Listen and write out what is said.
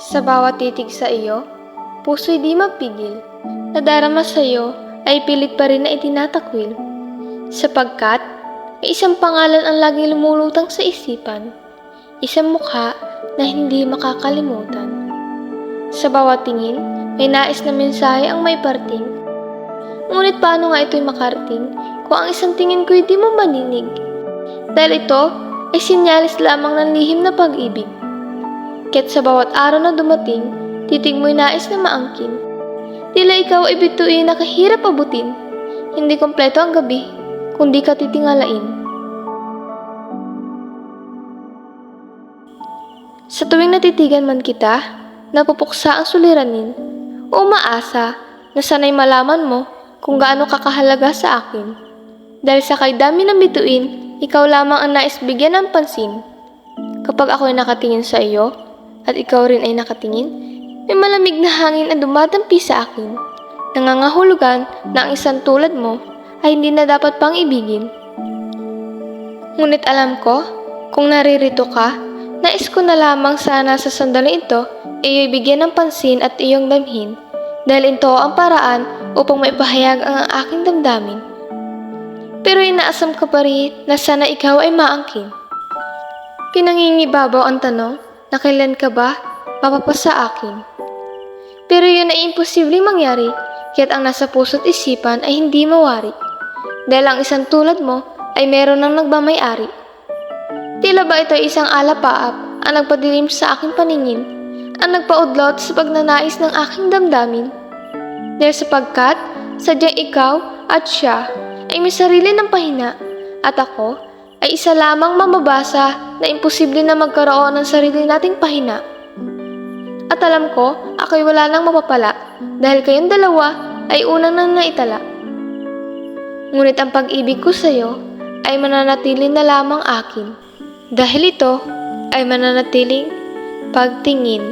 Sa bawat titig sa iyo, puso'y di mapigil. Nadarama sa iyo ay pilit pa rin na itinatakwil. Sapagkat may isang pangalan ang laging lumulutang sa isipan, isang mukha na hindi makakalimutan. Sa bawat tingin, may nais na mensahe ang may parting. Ngunit paano nga ito'y makarating kung ang isang tingin ko'y di mo maninig? Dahil ito ay sinyalis lamang ng lihim na pag-ibig. Kaya't sa bawat araw na dumating, titig mo'y nais na maangkin. Tila ikaw ay bituin na kahirap abutin. Hindi kompleto ang gabi, kung di ka titingalain. Sa tuwing natitigan man kita, napupuksa ang suliranin, o umaasa na sana'y malaman mo kung gaano kakahalaga sa akin. Dahil sa kay dami ng bituin, ikaw lamang ang nais bigyan ng pansin. Kapag ako'y nakatingin sa iyo, at ikaw rin ay nakatingin, may malamig na hangin ang dumadampi sa akin. Nangangahulugan na ang isang tulad mo ay hindi na dapat pang ibigin. Ngunit alam ko, kung naririto ka, nais ko na lamang sana sa sandaling ito, iyo'y bigyan ng pansin at iyong damhin, dahil ito ang paraan upang maipahayag ang aking damdamin. Pero inaasam ka pa rin na sana ikaw ay maangkin. Pinangingibabaw ang tanong na kailan ka ba mapapasa akin? Pero yun ay imposibleng mangyari, kaya't ang nasa puso't isipan ay hindi mawari. Dahil ang isang tulad mo ay meron ng nagmamay-ari. Tila ba ito ay isang alapaap ang nagpadilim sa aking paningin, ang nagpaudlot sa pagnanais ng aking damdamin. Dahil sapagkat sadyang ikaw at siya ay may sarili ng pahina, at ako ay isa lamang mamabasa na imposible na magkaroon ng sarili nating pahina. At alam ko, ako'y wala nang mapapala dahil kayong dalawa ay unang nang naitala. Ngunit ang pag-ibig ko sa iyo ay mananatili na lamang akin. Dahil ito ay mananatiling pagtingin.